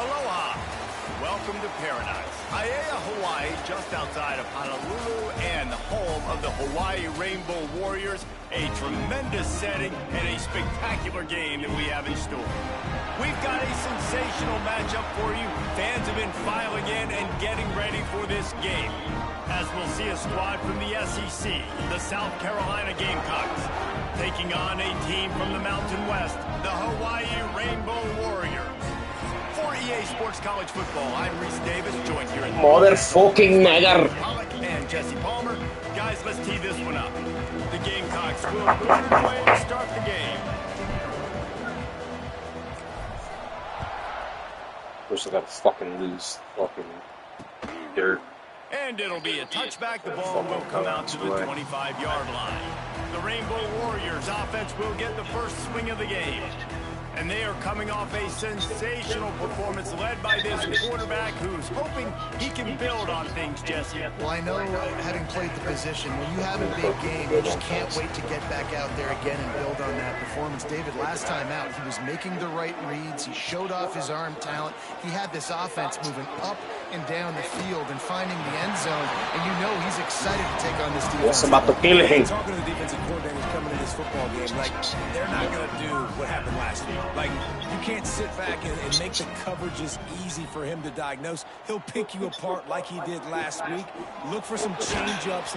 Aloha. Welcome to paradise. Aiea, Hawaii, just outside of Honolulu and the home of the Hawaii Rainbow Warriors. A tremendous setting and a spectacular game that we have in store. We've got a sensational matchup for you. Fans have been filing in and getting ready for this game, as we'll see a squad from the SEC, the South Carolina Gamecocks, taking on a team from the Mountain West, the Hawaii Rainbow Warriors. For EA Sports College Football, I'm Reese Davis, joined here in Motherfucking nigger. And Jesse Palmer. Guys, let's tee this one up. The Gamecocks will move away to start the game. Wish I got fucking loose. Fucking dirt. And it'll be a touchback. The ball will come out to the 25-yard line. The Rainbow Warriors offense will get the first swing of the game. And they are coming off a sensational performance led by this quarterback who's hoping he can build on things, Jesse. Well, I know, having played the position, when you have a big game, you just can't wait to get back out there again and build on that performance. David, last time out, he was making the right reads. He showed off his arm talent. He had this offense moving up and down the field and finding the end zone. And you know he's excited to take on this defense. What's about to kill him? Talking to the defensive coordinators coming into this football game, like, they're not going to do what happened last week. Like, you can't sit back and make the coverages easy for him to diagnose. He'll pick you apart like he did last week. Look for some change-ups.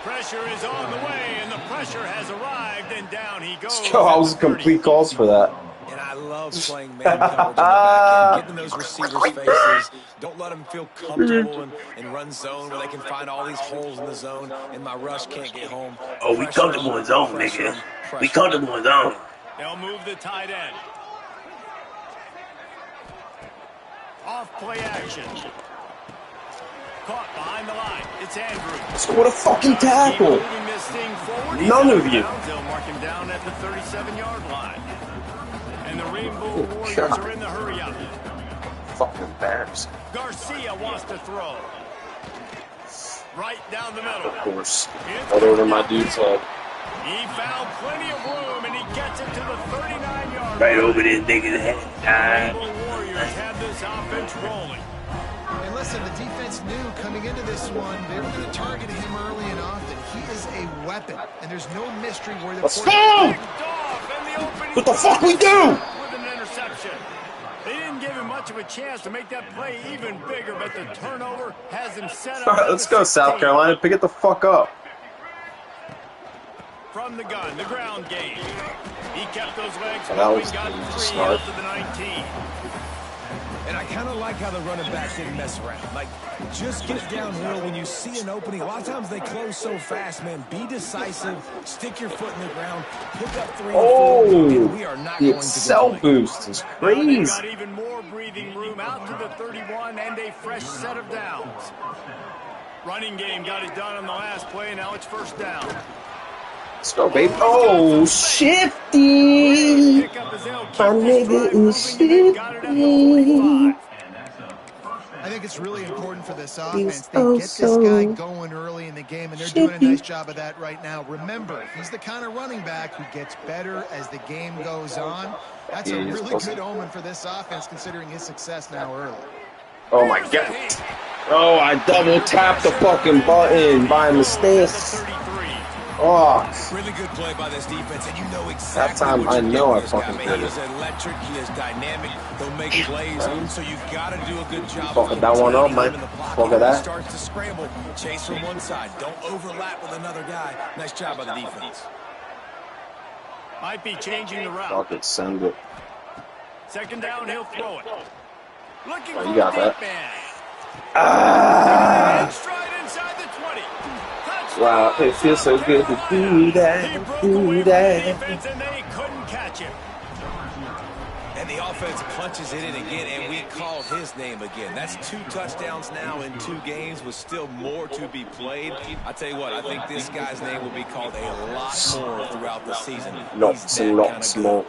Pressure is on the way, and the pressure has arrived, and down he goes. Yo, I was complete calls for that. And I love playing man coverage on the back end, getting those receivers' faces. Don't let them feel comfortable and run zone where they can find all these holes in the zone, and my rush can't get home. Oh, we comfortable in zone, nigga. We comfortable in zone. They'll move the tight end. Off play action. Caught behind the line. It's Andrews. Scored a fucking tackle. None of you. They'll mark him down at the 37-yard line. And the Rainbow Warriors are in the hurry up. Fucking embarrassing. Garcia wants to throw. Right down the middle. Of course. Right over my dude's head. He found plenty of room, and he gets it to the 39-yard line. Right over this nigga's head. The Rainbow Warriors have this offense rolling. And listen, the defense knew coming into this one, they were going to target him early and often. He is a weapon, and there's no mystery where the Let's go! What the fuck we do? With an interception. They didn't give him much of a chance to make that play even bigger, but the turnover has him set up. All right, let's go, South Carolina. Pick it the fuck up. From the gun, the ground game. He kept those legs moving, got just 3 smart. out to the 19. And I kind of like how the running back didn't mess around. Like, just get downhill when you see an opening. A lot of times they close so fast, man. Be decisive. Stick your foot in the ground. Pick up 3 or 4. And we are not The going to Excel go boost is crazy. Got even more breathing room out to the 31 and a fresh set of downs. Running game got it done on the last play. Now it's first down. Let's go, baby. Oh, shifty. My nigga is shifty. I think it's really important for this offense. They get this guy going early in the game, and they're doing a nice job of that right now. Remember, he's the kind of running back who gets better as the game goes on. That's a really good omen for this offense, considering his success now early. Oh, my God. Oh, I double tapped the fucking button by mistake. Oh. Really good play by this defense, and you know exactly that time what I know I this fucking guy. did He it. is electric, he is dynamic, he'll make plays, so you gotta do a good job. Fucking that one up, man. Fuck at that. Starts to scramble, chase from one side, don't overlap with another guy. Nice job by the defense. Might be changing the route. Fuck it, send it. Second down, he'll throw it. Looking Oh, for you got the that. deep man. Ah! Stride inside the 20. Wow, it feels so good to do that, He broke do away from the that. defense, and they couldn't catch him. And the offense punches it in again, and we called his name again. That's 2 touchdowns now in 2 games with still more to be played. I tell you what, I think this guy's name will be called a lot more throughout the season. Lots and lots more.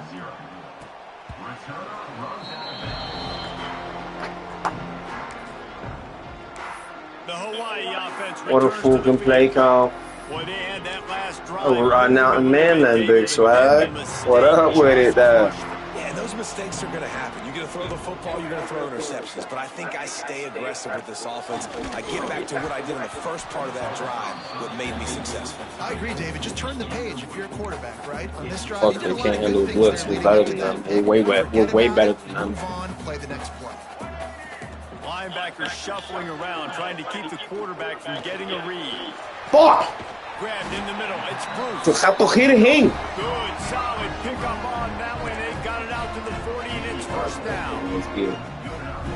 The Hawaii offense What a fucking play call. Boy, they had that last drive. Oh, we're riding out in man then, big swag. What up with it, though? Yeah, And those mistakes are going to happen. You're going to throw the football, you're going to throw interceptions. But I think I stay aggressive with this offense. I get back to what I did in the first part of that drive, what made me successful. I agree, David. Just turn the page if you're a quarterback, right? On this drive, Fuck, you did a they lot can't of handle good blitz. things We're there better leading than up to them. that. We're way better than them. Move on, play the next play. Linebackers shuffling around, trying to keep the quarterback from getting a read. Fuck! Grabbed in the middle. It's Ze Bruce. gaat toch hierheen? Good, solid pickup on that one. They got it out to the 40, and it's first down. Let's get it.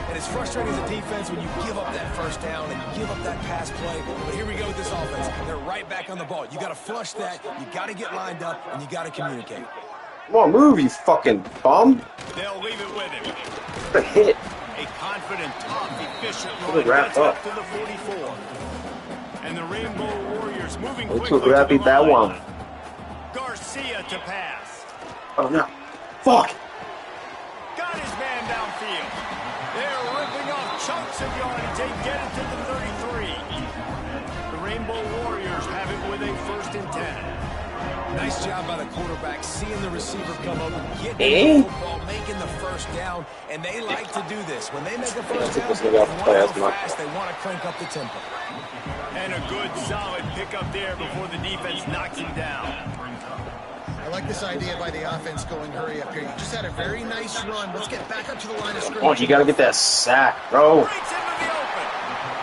And it's frustrating as a defense when you give up that first down and you give up that pass play. But here we go with this offense. They're right back on the ball. You got to flush that. You got to get lined up, and you got to communicate. Come on, move, you fucking bum. They'll leave it with him. What a hit. A confident, tough, efficient Look run. at wrap Gets up. to the 44. And the Rainbow Warriors moving Look quickly to to grab the it that line. one. Garcia to pass. Oh no. Fuck. Got his man downfield. They're ripping off chunks of yardage. They get it to the 33. The Rainbow Warriors have it with a 1st and 10. Nice job by the quarterback, seeing the receiver come up, getting the football, making the first down, and they like to do this. When they make a first down, they want to go fast, they want to crank up the tempo. And a good, solid pickup there before the defense knocks him down. I like this idea by the offense going hurry up here. You just had a very nice run. Let's get back up to the line of scrimmage. Oh, you gotta get that sack, bro. Breaks into the open.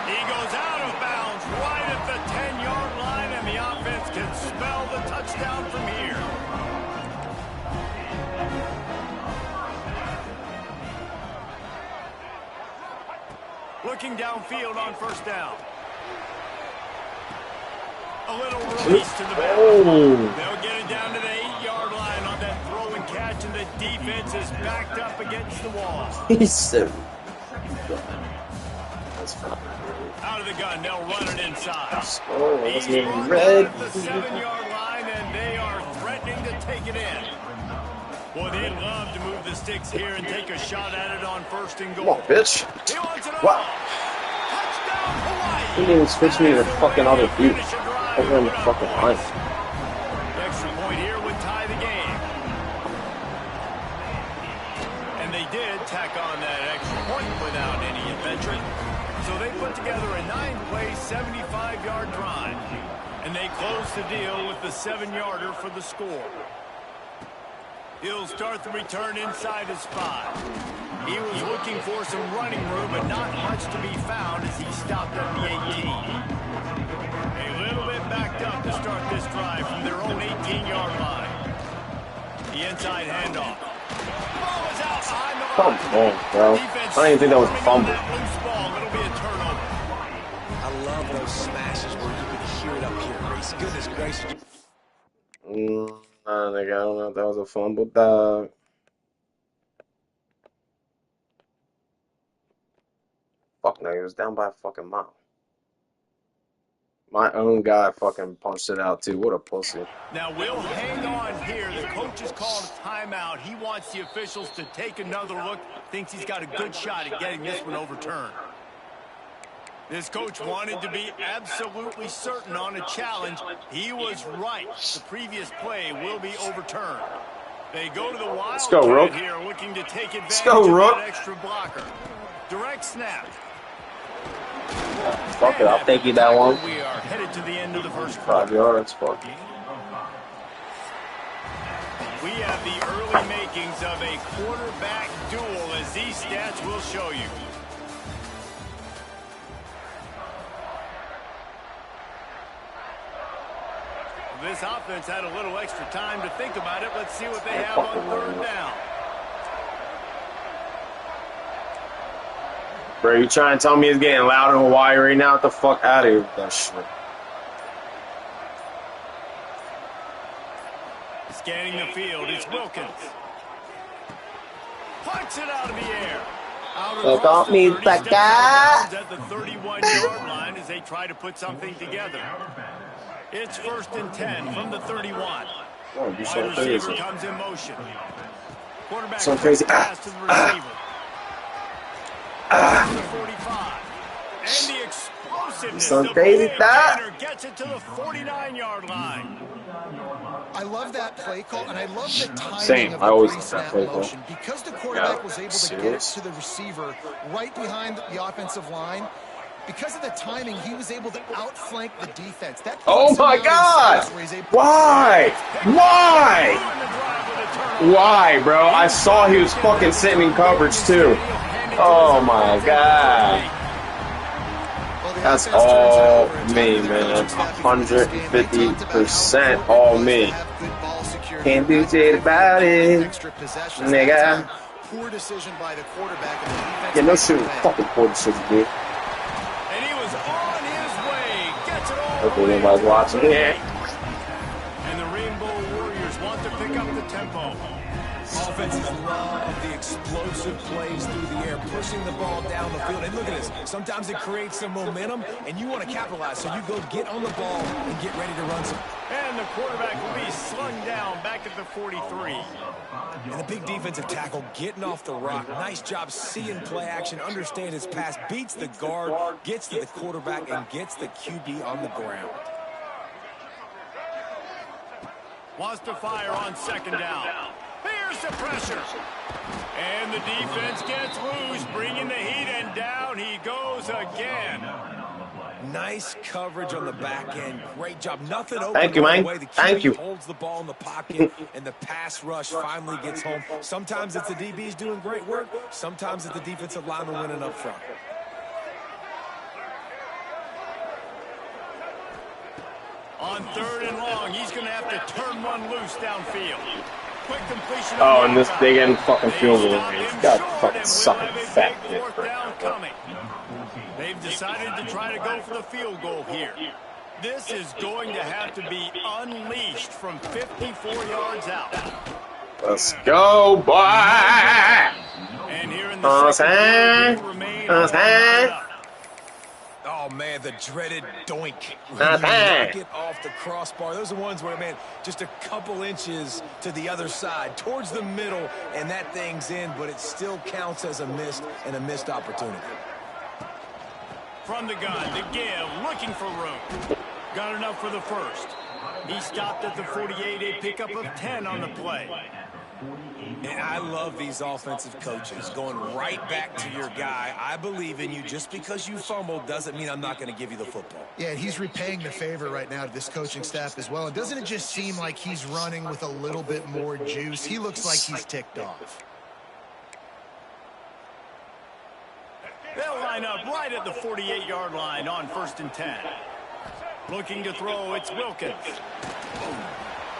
He goes out of bounds right at the 10-yard line, and the offense can smell the touchdown from here. Looking downfield on 1st down. A little release to the back. They'll get it down to the 8-yard line on that throw and catch, and the defense is backed up against the wall. He's so. That's fine. Out of the gun, they'll run it inside. Oh, that's He's getting brought red. down at the 7-yard line, and they are threatening to take it in. Boy, they'd love to move the sticks here and take a shot at it on 1st and Come goal. on, bitch. He wants it What? all. Touchdown, Hawaii. He didn't even switch me to the fucking other dude. Over in the fucking line. The extra point here would tie the game. And they did tack on that extra point without any adventure. So they put together a 9-play, 75-yard drive. And they close the deal with the 7-yarder for the score. He'll start the return inside his 5. He was looking for some running room, but not much to be found as he stopped at the 18. A little bit backed up to start this drive from their own 18-yard line. The inside handoff. Ball is out behind the line. Come on, bro. I don't even think that was a fumble. That loose ball, it'll be a turnover. I love those smashes where you can hear it up here, Reese. Goodness gracious. Nah, nigga, I don't know if that was a fumble, dog. Fuck, nigga, it was down by a fucking mile. My own guy fucking punched it out, too. What a pussy. Now, we'll hang on here. The coach has called a timeout. He wants the officials to take another look. Thinks he's got a good shot at getting this one overturned. This coach wanted to be absolutely certain on a challenge. He was right. The previous play will be overturned. They go to the Wildcat here, looking to take advantage of that extra blocker. Direct snap. Fuck it, I'll take you that one. We are headed to the end of the first 5 yards, fuck. We have the early makings of a quarterback duel, as these stats will show you. This offense had a little extra time to think about it. Let's see what they have on 3rd down. Bro, you trying to tell me it's getting loud in Hawaii right now? Get the fuck out of here with that shit. Scanning the field, it's Wilkins. Punts it out of the air. Out across the 30, steps out at the 31-yard line as they try to put something together. It's 1st and 10 from the 31. Oh, be so Wide receiver comes in motion. Quarterback so crazy. Pass to the receiver. To the 45. And the explosiveness so of crazy Gainer gets it to the 49-yard line. I love that play call, and I love the timing Same. of I the always pre-snap play call. motion. Because the quarterback was able to get it Serious? to the receiver right behind the offensive line, because of the timing, he was able to outflank the defense. That Oh puts him my out in God! space where he's able Why? Why? Why, bro? I saw he was fucking sitting in coverage too. Oh my God. That's all me, man. 150% all me. Can't do shit about it, nigga. Poor decision by the quarterback. And the defense Yeah, no shit. Fucking poor decision, dude. And he was on his way. Gets it all Hopefully the way nobody's to watching. the Yeah. And the Rainbow Warriors want to pick up the tempo. Offenses love the explosive plays through the air, pushing the ball down the field. And look at this. Sometimes it creates some momentum, and you want to capitalize. So you go get on the ball and get ready to run some. And the quarterback will be slung down back at the 43. And a big defensive tackle getting off the rock. Nice job seeing play action, understand his pass, beats the guard, gets to the quarterback, and gets the QB on the ground. Wants to fire on second down. Here's the pressure. And the defense gets loose, bringing the heat, and down he goes again. Nice coverage on the back end. Great job. Nothing open. Thank you, man. The QB Thank you. holds the ball in the pocket, and the pass rush finally gets home. Sometimes it's the DBs doing great work. Sometimes it's the defensive lineman winning up front. On third and long, he's going to have to turn one loose downfield. Quick completion. Oh, and this they getting fucking field goal. He's got fucking sucking fat dick fourth right down now. coming. They've decided to try to go for the field goal here. This is going to have to be unleashed from 54 yards out. Let's go, boy! And here in the second quarter, remain all tied up. Oh, man, the dreaded doink. When you knock it off the crossbar. Those are ones where, man, just a couple inches to the other side, towards the middle, and that thing's in, but it still counts as a missed opportunity. From the gun, to give, looking for room. Got enough for the first. He stopped at the 48, a pickup of 10 on the play. And I love these offensive coaches going right back to your guy. I believe in you. Just because you fumbled doesn't mean I'm not going to give you the football. Yeah, he's repaying the favor right now to this coaching staff as well. And doesn't it just seem like he's running with a little bit more juice? He looks like he's ticked off. They'll line up right at the 48-yard line on 1st and 10. Looking to throw, it's Wilkins.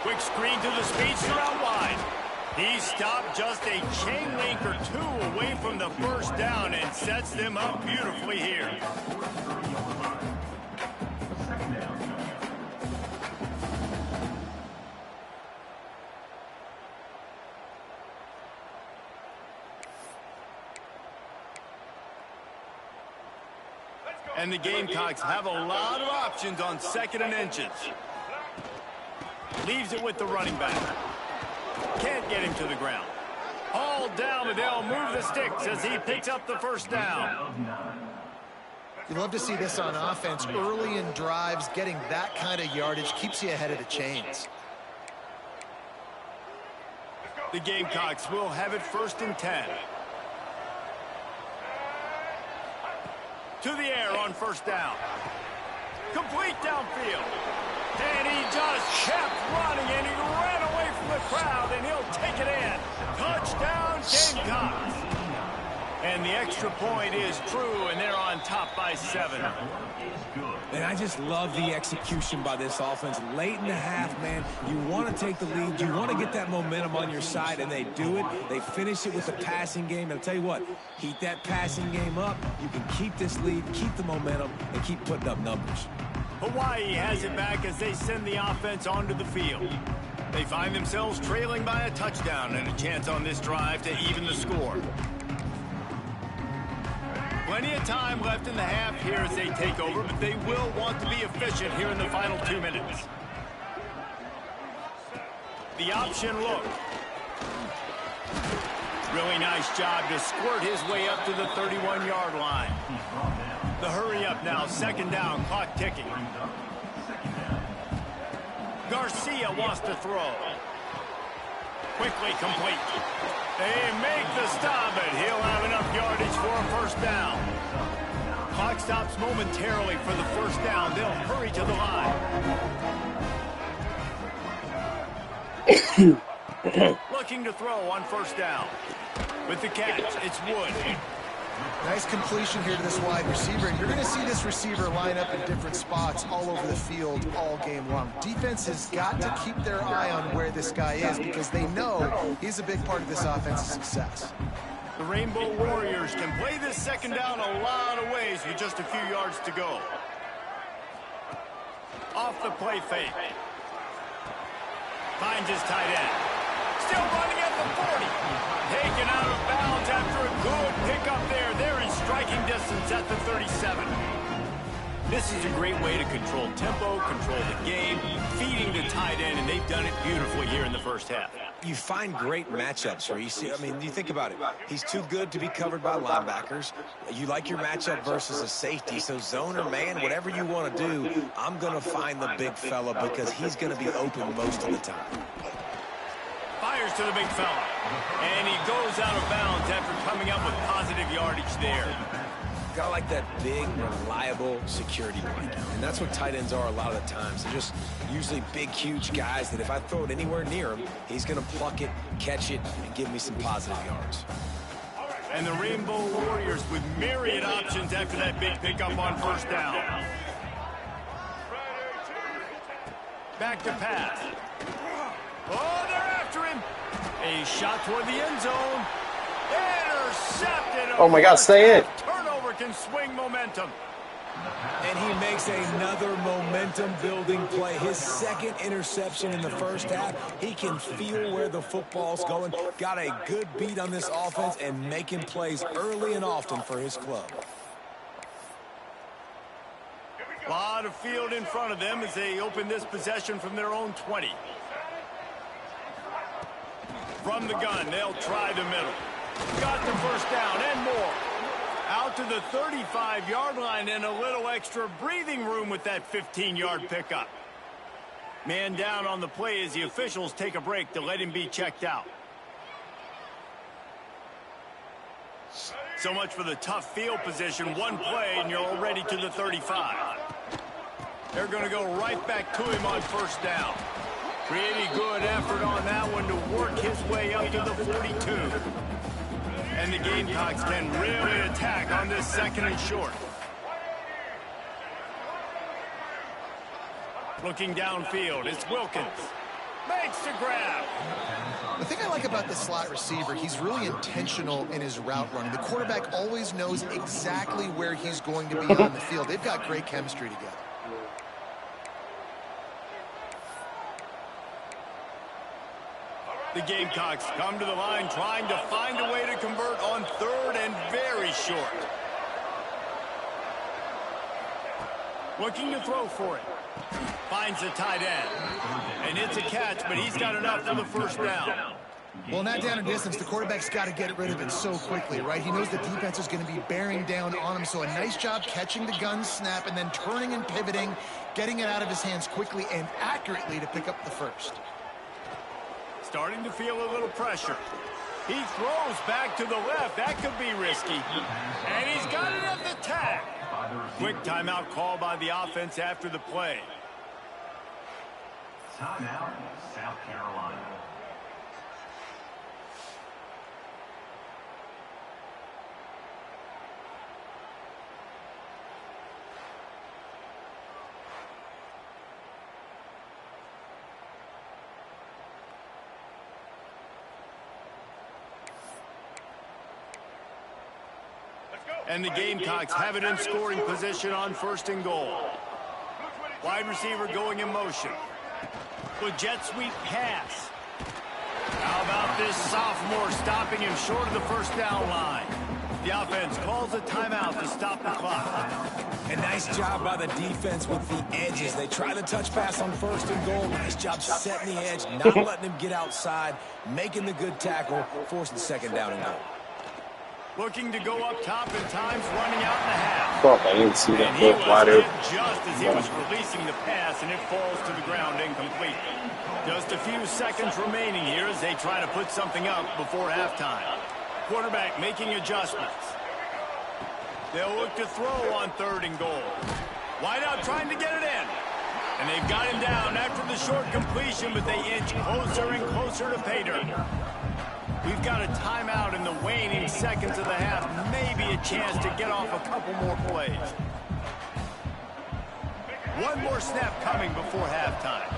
Quick screen to the speedster out wide. He stopped just a chain link or two away from the first down and sets them up beautifully here. And the Gamecocks have a lot of options on 2nd and inches. Leaves it with the running back. Can't get him to the ground. Hauled down, but they'll move the sticks as he picks up the first down. You love to see this on offense. Early in drives, getting that kind of yardage keeps you ahead of the chains. The Gamecocks will have it 1st and 10. To the air on 1st down. Complete downfield. And he just kept running, and he ran away from the crowd, and he'll take it in. Touchdown, Gamecocks. And the extra point is true, and they're on top by 7. And I just love the execution by this offense. Late in the half, man, you want to take the lead. You want to get that momentum on your side, and they do it. They finish it with the passing game. And I'll tell you what, keep that passing game up. You can keep this lead, keep the momentum, and keep putting up numbers. Hawaii has it back as they send the offense onto the field. They find themselves trailing by a touchdown and a chance on this drive to even the score. Plenty of time left in the half here as they take over, but they will want to be efficient here in the final 2 minutes. The option look. Really nice job to squirt his way up to the 31-yard line. The hurry up now, 2nd down, clock ticking. Garcia wants to throw. Quickly complete. They make the stop, but he'll have enough yardage for a first down. Clock stops momentarily for the first down. They'll hurry to the line. Looking to throw on first down. With the catch, it's Wood. Nice completion here to this wide receiver, and you're going to see this receiver line up in different spots all over the field all game long. Defense has got to keep their eye on where this guy is because they know he's a big part of this offense's success. The Rainbow Warriors can play this second down a lot of ways with just a few yards to go. Off the play fake. Finds his tight end. Still running at the 40. Taken out of bounds after a good pickup there. They're in striking distance at the 37. This is a great way to control tempo, control the game, feeding the tight end, and they've done it beautifully here in the first half. You find great matchups where you see, I mean, you think about it. He's too good to be covered by linebackers. You like your matchup versus a safety, so zone or man, whatever you want to do, I'm going to find the big fella because he's going to be open most of the time. Fires to the big fella. And he goes out of bounds after coming up with positive yardage there. Got like that big, reliable security blanket. And that's what tight ends are a lot of the times. They're just usually big, huge guys that if I throw it anywhere near him, he's going to pluck it, catch it, and give me some positive yards. And the Rainbow Warriors with myriad options after that big pickup on first down. Back to pass. Oh, they're after him. A shot toward the end zone. Intercepted. Oh, my God, stay in. Turnover can swing momentum. And he makes another momentum-building play. His second interception in the first half. He can feel where the football's going. Got a good beat on this offense and making plays early and often for his club. A lot of field in front of them as they open this possession from their own 20. From the gun, they'll try the middle. Got the first down and more. Out to the 35-yard line and a little extra breathing room with that 15-yard pickup. Man down on the play as the officials take a break to let him be checked out. So much for the tough field position. One play and you're already to the 35. They're going to go right back to him on first down. Pretty good effort on that one to work his way up to the 42. And the Gamecocks can really attack on this second and short. Looking downfield, it's Wilkins. Makes the grab. The thing I like about the slot receiver, he's really intentional in his route running. The quarterback always knows exactly where he's going to be on the field. They've got great chemistry together. The Gamecocks come to the line trying to find a way to convert on third and very short. Looking to throw for it. Finds the tight end. And it's a catch, but he's got enough for the first down. Well, not down in distance, the quarterback's got to get rid of it so quickly, right? He knows the defense is going to be bearing down on him, so a nice job catching the gun snap and then turning and pivoting, getting it out of his hands quickly and accurately to pick up the first. Starting to feel a little pressure. He throws back to the left. That could be risky. And he's got it at the tag. Quick timeout call by the offense after the play. Timeout, South Carolina. And the Gamecocks have it in scoring position on first and goal. Wide receiver going in motion. With jet sweep pass. How about this sophomore stopping him short of the first down line? The offense calls a timeout to stop the clock. A nice job by the defense with the edges. They try the touch pass on first and goal. Nice job setting the edge, not letting him get outside, making the good tackle, forcing second down and goal. Looking to go up top and time's running out in the half. Fuck, I didn't see that And he look was wide hit open. just as he was releasing the pass, and it falls to the ground incomplete. Just a few seconds remaining here as they try to put something up before halftime. Quarterback making adjustments. They'll look to throw on 3rd and goal. Wide out trying to get it in. And they've got him down after the short completion, but they inch closer and closer to pay dirt. We've got a timeout in the waning seconds of the half. Maybe a chance to get off a couple more plays. One more snap coming before halftime.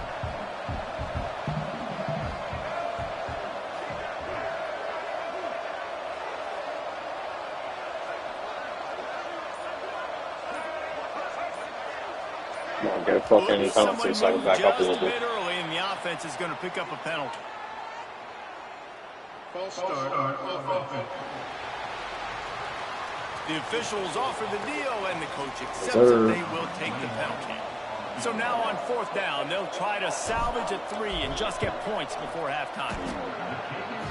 Come on, get a fucking penalty so I can back up a little bit. Just a bit early, and the offense is going to pick up a penalty. False start on offense. The officials offer the deal, and the coach accepts it. They will take the penalty. So now on 4th down, they'll try to salvage a 3 and just get points before halftime.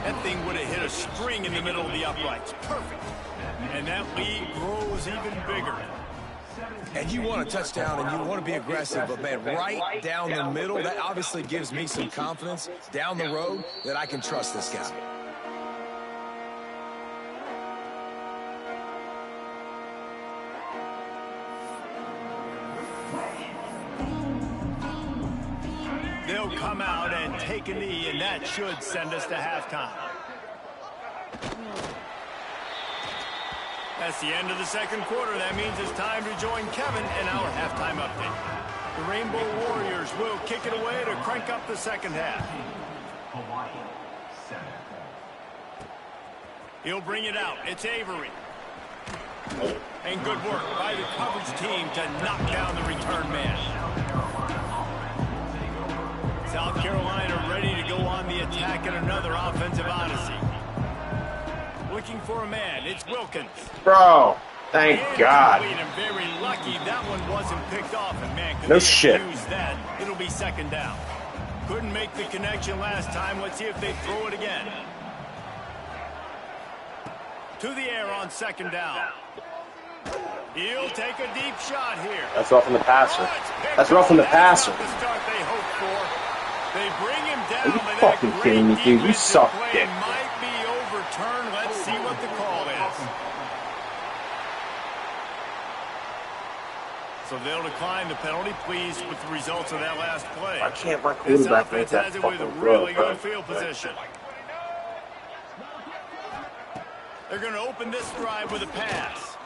That thing would have hit a string in the middle of the uprights. Perfect. And that lead grows even bigger. And you want a touchdown and you want to be aggressive, but man, right down the middle, that obviously gives me some confidence down the road that I can trust this guy. They'll come out and take a knee, and that should send us to halftime. That's the end of the 2nd quarter. That means it's time to join Kevin in our halftime update. The Rainbow Warriors will kick it away to crank up the 2nd half. Hawaii 7. He'll bring it out. It's Avery. And good work by the coverage team to knock down the return man. South Carolina ready to go on the attack in another offensive odyssey. Looking for a man. It's Wilkins. Bro, thank God. And very lucky that one wasn't picked off. And man, No shit. use that. It'll be 2nd down. Couldn't make the connection last time. Let's see if they throw it again. To the air on 2nd down. He'll take a deep shot here. That's rough on the passer. That's rough on the passer. The start they hoped for. They bring him down. Are you fucking kidding me, dude? You suck, dick. Might be overturned. Let's see what the call is. So they'll decline the penalty. Pleased with the results of that last play. I can't my This quarterback make offense that has it with a fucking really throw, good field position. They're going to open this drive with a pass.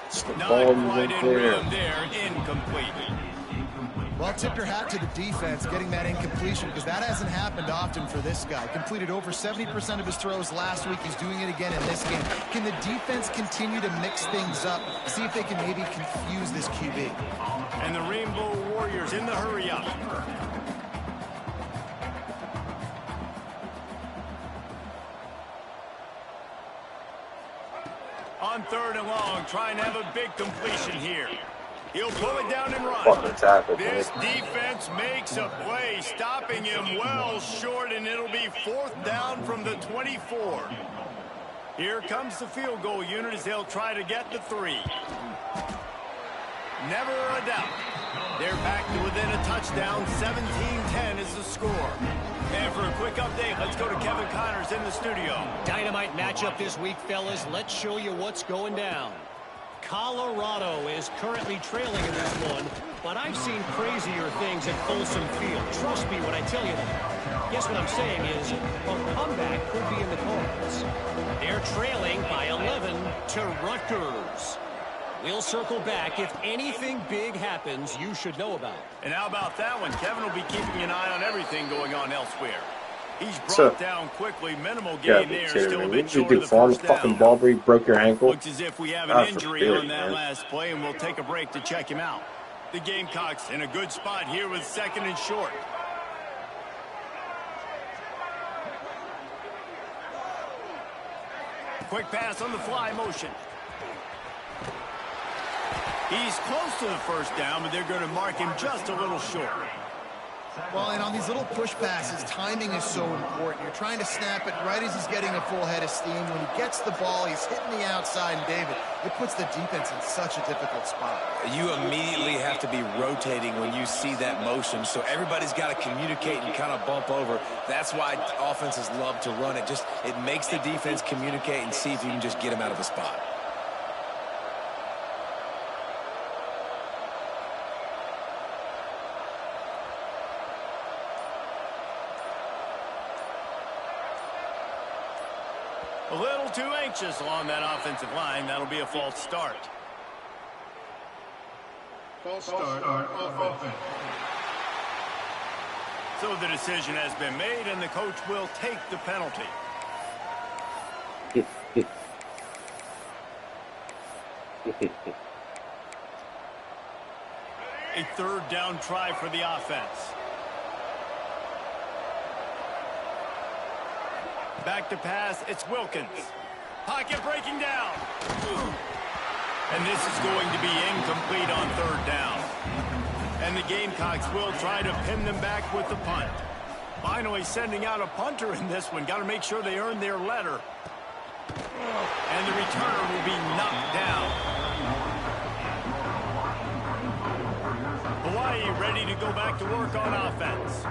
It's the Not ball quite right in there. rhythm there. Incomplete. Well, tip your hat to the defense getting that incompletion because that hasn't happened often for this guy. Completed over 70% of his throws last week. He's doing it again in this game. Can the defense continue to mix things up? See if they can maybe confuse this QB. And the Rainbow Warriors in the hurry up. On 3rd and long, trying to have a big completion here. He'll pull it down and run. Fucking tackle, This man. defense makes a play, stopping him well short, and it'll be 4th down from the 24. Here comes the field goal unit as they'll try to get the 3. Never a doubt. They're back to within a touchdown. 17-10 is the score. And for a quick update, let's go to Kevin Connors in the studio. Dynamite matchup this week, fellas. Let's show you what's going down. Colorado is currently trailing in this one, but I've seen crazier things at Folsom Field. Trust me when I tell you that. Guess what I'm saying is a comeback could be in the cards. They're trailing by 11 to Rutgers. We'll circle back. If anything big happens, you should know about it. And how about that one? Kevin will be keeping an eye on everything going on elsewhere. He's brought down quickly. Minimal gain there. Still a bit short of the first down. Fucking ball where you broke your ankle. Looks as if we have an injury on that last play, and we'll take a break to check him out. The Gamecocks in a good spot here with 2nd and short. Quick pass on the fly motion. He's close to the first down, but they're going to mark him just a little short. Well, and on these little push passes, timing is so important. You're trying to snap it right as he's getting a full head of steam. When he gets the ball, he's hitting the outside, and David, it puts the defense in such a difficult spot. You immediately have to be rotating when you see that motion, so everybody's got to communicate and kind of bump over. That's why offenses love to run it. It makes the defense communicate and see if you can just get him out of the spot. A little too anxious along that offensive line. That'll be a false start. False start on offense. So the decision has been made, and the coach will take the penalty. A third down try for the offense. Back to pass, it's Wilkins. Pocket breaking down. And this is going to be incomplete on third down. And the Gamecocks will try to pin them back with the punt. Finally sending out a punter in this one. Got to make sure they earn their letter. And the returner will be knocked down. Hawaii ready to go back to work on offense.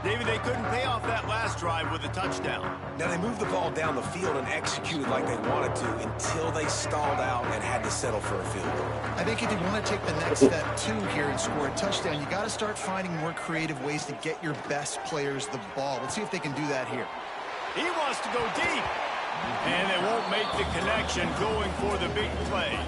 David, they couldn't pay off that last drive with a touchdown. Now, they moved the ball down the field and executed like they wanted to until they stalled out and had to settle for a field goal. I think if you want to take the next step, too, here and score a touchdown, you got to start finding more creative ways to get your best players the ball. Let's see if they can do that here. He wants to go deep. And they won't make the connection going for the big play.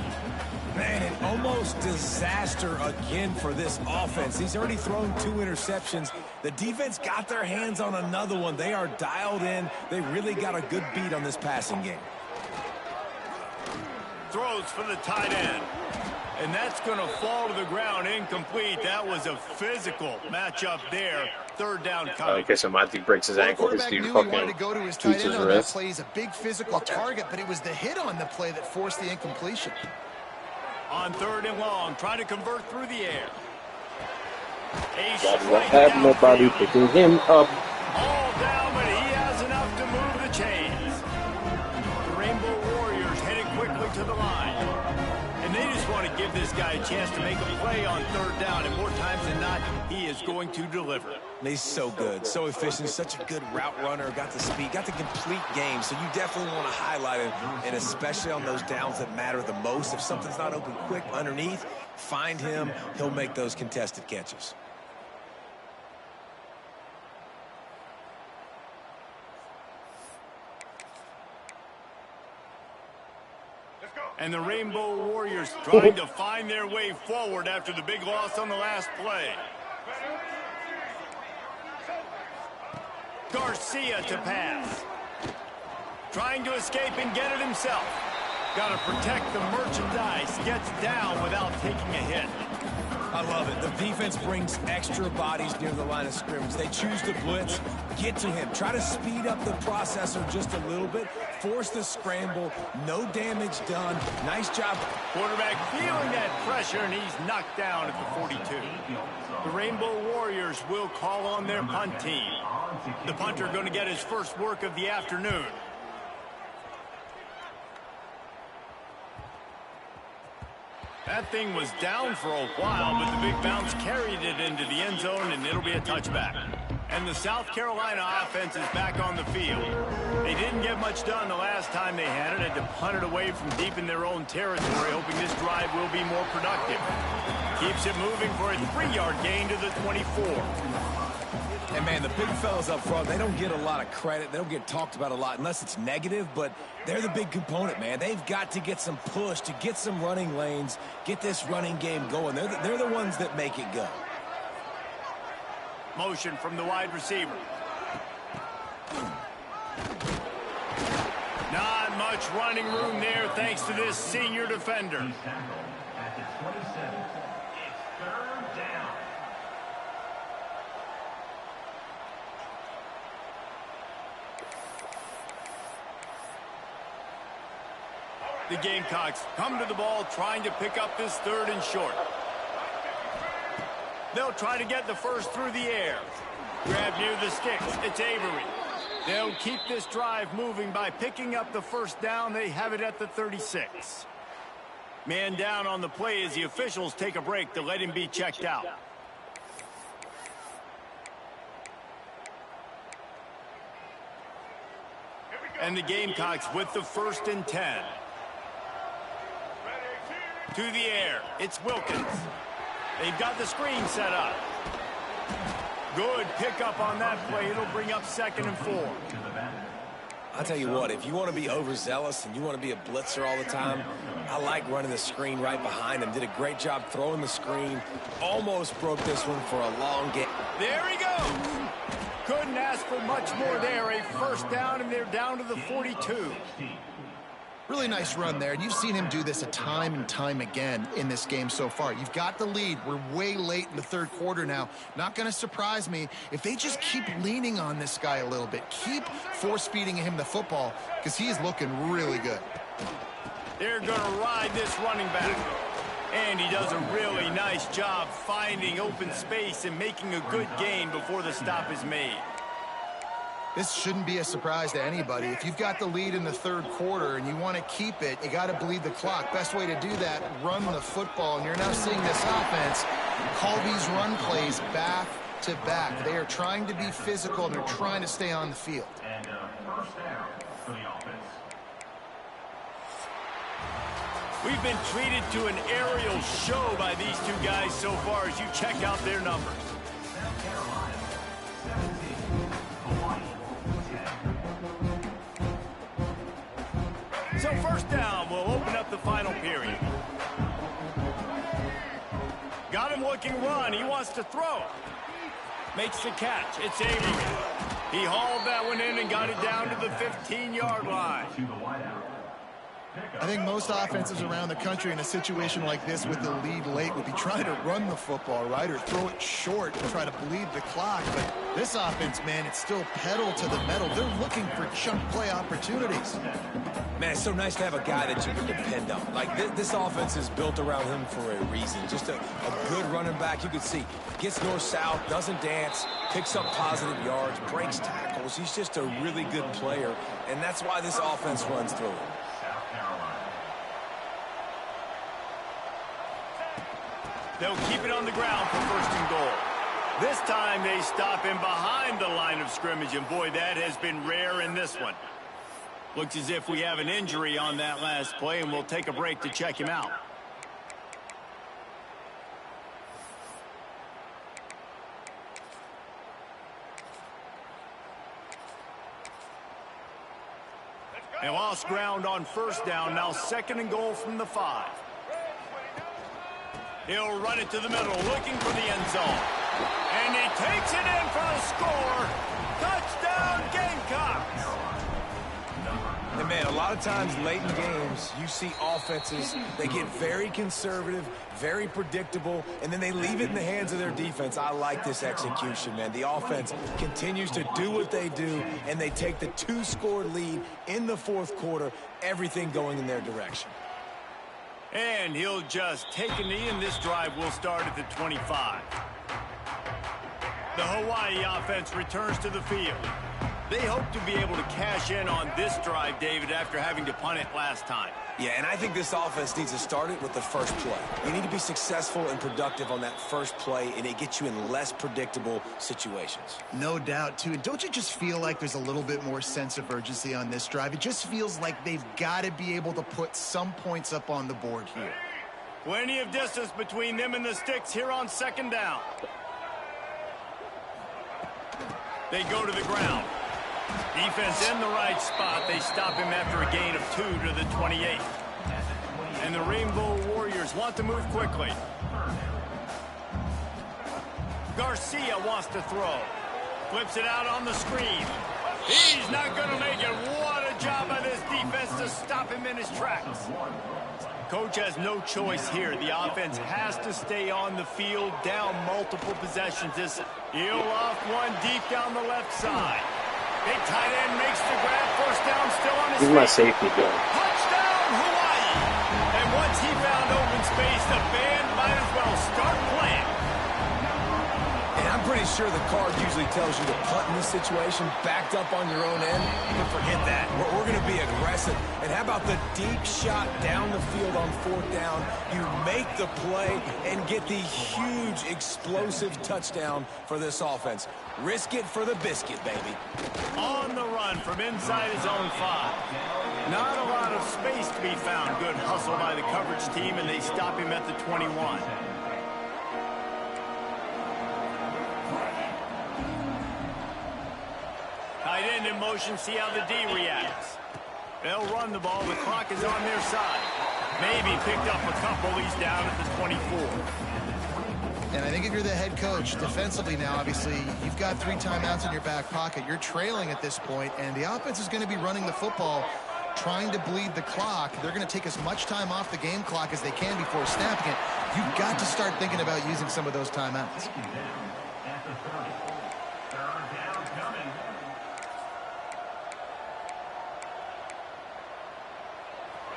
Man, an almost disaster again for this offense. He's already thrown 2 interceptions. The defense got their hands on another one. They are dialed in. They really got a good beat on this passing game. Throws for the tight end. And that's going to fall to the ground incomplete. That was a physical matchup there. Third down coming. Okay, so Monty breaks his ankle. This dude fucking wanted to go to his tight end on that play. He's a big physical target, but it was the hit on the play that forced the incompletion. On third and long, trying to convert through the air. Doesn't have nobody picking him up. All down, but he has enough to move the chains. The Rainbow Warriors headed quickly to the line. And they just want to give this guy a chance to make a play on third down. And more times than not, he is going to deliver. He's so good, so efficient, such a good route runner, got the speed, got the complete game. So you definitely want to highlight him, and especially on those downs that matter the most. If something's not open quick underneath, find him. He'll make those contested catches. And the Rainbow Warriors trying to find their way forward after the big loss on the last play. Garcia to pass. Trying to escape and get it himself. Got to protect the merchandise. Gets down without taking a hit. I love it. The defense brings extra bodies near the line of scrimmage. They choose to blitz, get to him, try to speed up the processor just a little bit, force the scramble, no damage done. Nice job. Quarterback feeling that pressure, and he's knocked down at the 42. The Rainbow Warriors will call on their punt team. The punter going to get his first work of the afternoon. That thing was down for a while, but the big bounce carried it into the end zone, and it'll be a touchback. And the South Carolina offense is back on the field. They didn't get much done the last time they had it. Had to punt it away from deep in their own territory, hoping this drive will be more productive. Keeps it moving for a 3-yard gain to the 24. And, man, the big fellas up front, they don't get a lot of credit. They don't get talked about a lot unless it's negative, but they're the big component, man. They've got to get some push, to get some running lanes, get this running game going. They're the ones that make it go. Motion from the wide receiver. Not much running room there thanks to this senior defender. At the 27, it's third down. The Gamecocks come to the ball trying to pick up this third and short. They'll try to get the first through the air. Grab near the sticks. It's Avery. They'll keep this drive moving by picking up the first down. They have it at the 36. Man down on the play as the officials take a break to let him be checked out. And the Gamecocks with the 1st and 10. To the air. It's Wilkins. They've got the screen set up. Good pickup on that play. It'll bring up 2nd and 4. I'll tell you what, if you want to be overzealous and you want to be a blitzer all the time, I like running the screen right behind him. Did a great job throwing the screen. Almost broke this one for a long game. There he goes. Couldn't ask for much more there. A 1st down, and they're down to the 42. Really nice run there, and you've seen him do this a time and time again in this game so far. You've got the lead. We're way late in the 3rd quarter now. Not going to surprise me if they just keep leaning on this guy a little bit. Keep force-feeding him the football because he is looking really good. They're going to ride this running back. And he does a really nice job finding open space and making a good gain before the stop is made. This shouldn't be a surprise to anybody. If you've got the lead in the 3rd quarter and you want to keep it, you got to bleed the clock. Best way to do that, run the football. And you're now seeing this offense call these run plays back to back. They are trying to be physical, and they're trying to stay on the field. And 1st down for the offense. We've been treated to an aerial show by these two guys so far as you check out their numbers. South Carolina, 17. Hawaii, 10. So 1st down will open up the final period. Got him looking run. He wants to throw. Makes the catch. It's Avery. He hauled that one in and got it down to the 15-yard line. To the wideout. I think most offenses around the country in a situation like this with the lead late would be trying to run the football, right, or throw it short and try to bleed the clock. But this offense, man, it's still pedal to the metal. They're looking for chunk play opportunities. Man, it's so nice to have a guy that you can depend on. Like, this offense is built around him for a reason. Just a good running back. You can see, gets north-south, doesn't dance, picks up positive yards, breaks tackles. He's just a really good player, and that's why this offense runs through him. They'll keep it on the ground for 1st and goal. This time they stop him behind the line of scrimmage, and boy, that has been rare in this one. Looks as if we have an injury on that last play, and we'll take a break to check him out. And lost ground on 1st down, now 2nd and goal from the 5. He'll run it to the middle, looking for the end zone. And he takes it in for a score. Touchdown, Gamecocks! And man, a lot of times late in games, you see offenses, they get very conservative, very predictable, and then they leave it in the hands of their defense. I like this execution, man. The offense continues to do what they do, and they take the 2-score lead in the 4th quarter, everything going in their direction. And he'll just take a knee, and this drive will start at the 25. The Hawaii offense returns to the field. They hope to be able to cash in on this drive, David, after having to punt it last time. Yeah, and I think this offense needs to start it with the first play. You need to be successful and productive on that first play, and it gets you in less predictable situations. No doubt, too. And don't you just feel like there's a little bit more sense of urgency on this drive? It just feels like they've got to be able to put some points up on the board here. Plenty of distance between them and the sticks here on 2nd down. They go to the ground. Defense in the right spot. They stop him after a gain of 2 to the 28. And the Rainbow Warriors want to move quickly. Garcia wants to throw. Flips it out on the screen. He's not going to make it. What a job by this defense to stop him in his tracks. Coach has no choice here. The offense has to stay on the field, down multiple possessions. He'll off one deep down the left side. Big tight end makes the grab. 1st down still on his He's feet. my safety guy. Touchdown, Hawaii! And once he found open space, the band might as well start playing. pretty sure the card usually tells you to punt in this situation, backed up on your own end, but forget that. We're going to be aggressive. And how about the deep shot down the field on 4th down? You make the play and get the huge explosive touchdown for this offense. Risk it for the biscuit, baby. On the run from inside his own 5. Not a lot of space to be found. Good hustle by the coverage team, and they stop him at the 21. Tight end in motion, see how the D reacts. They'll run the ball. The clock is on their side. Maybe picked up a couple. He's down at the 24. And I think if you're the head coach, defensively now, obviously, you've got 3 timeouts in your back pocket. You're trailing at this point, and the offense is going to be running the football, trying to bleed the clock. They're going to take as much time off the game clock as they can before snapping it. You've got to start thinking about using some of those timeouts.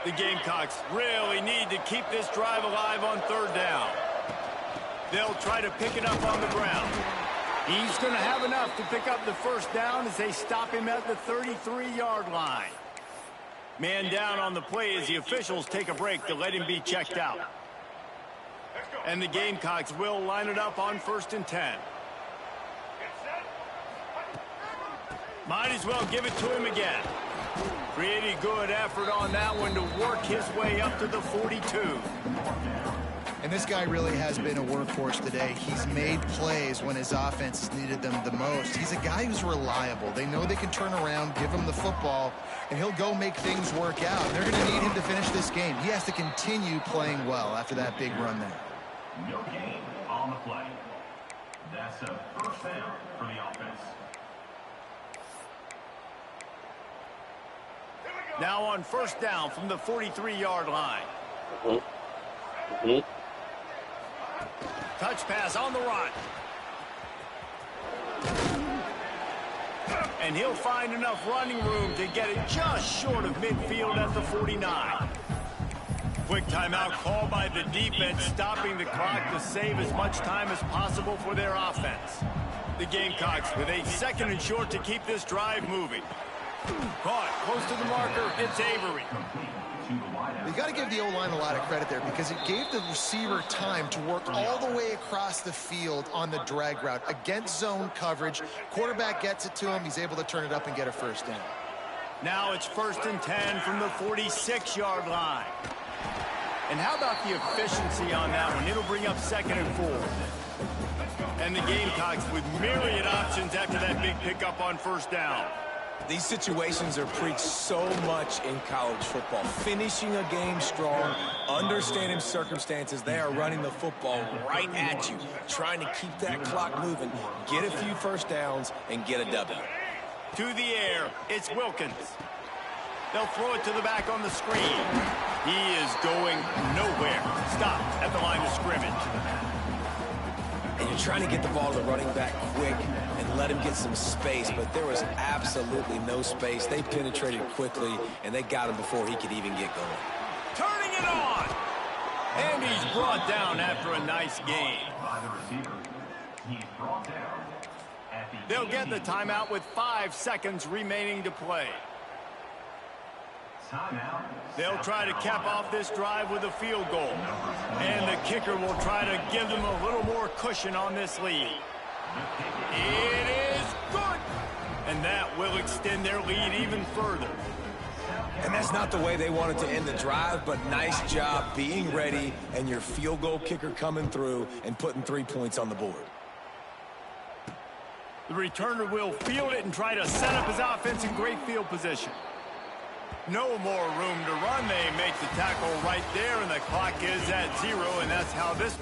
The Gamecocks really need to keep this drive alive on 3rd down. They'll try to pick it up on the ground. He's going to have enough to pick up the 1st down as they stop him at the 33-yard line. Man down on the play as the officials take a break to let him be checked out. And the Gamecocks will line it up on 1st and 10. Might as well give it to him again. Pretty good effort on that one to work his way up to the 42. And this guy really has been a workhorse today. He's made plays when his offense has needed them the most. He's a guy who's reliable. They know they can turn around, give him the football, and he'll go make things work out. They're going to need him to finish this game. He has to continue playing well after that big run there. No gain on the play. That's a 1st down for the offense. Now on 1st down from the 43-yard line. Touch pass on the run. And he'll find enough running room to get it just short of midfield at the 49. Quick timeout call by the defense, stopping the clock to save as much time as possible for their offense. The Gamecocks with a 2nd and short to keep this drive moving. Caught close to the marker. It's Avery. You got to give the O-line a lot of credit there because it gave the receiver time to work all the way across the field on the drag route against zone coverage. Quarterback gets it to him. He's able to turn it up and get a 1st down. Now it's 1st and 10 from the 46-yard line. And how about the efficiency on that one? It'll bring up 2nd and 4. And the Gamecocks with myriad options after that big pickup on 1st down. These situations are preached so much in college football. Finishing a game strong, understanding circumstances. They are running the football right at you, trying to keep that clock moving, get a few 1st downs, and get a W. To the air, it's Wilkins. They'll throw it to the back on the screen. He is going nowhere. Stopped at the line of scrimmage. And you're trying to get the ball to the running back quick and let him get some space, but there was absolutely no space. They penetrated quickly, and they got him before he could even get going. Turning it on! And he's brought down after a nice gain. They'll get the timeout with 5 seconds remaining to play. They'll try to cap off this drive with a field goal. And the kicker will try to give them a little more cushion on this lead. It is good! And that will extend their lead even further. And that's not the way they wanted to end the drive, but nice job being ready and your field goal kicker coming through and putting 3 points on the board. The returner will field it and try to set up his offense in great field position. No more room to run. They make the tackle right there, and the clock is at 0, and that's how this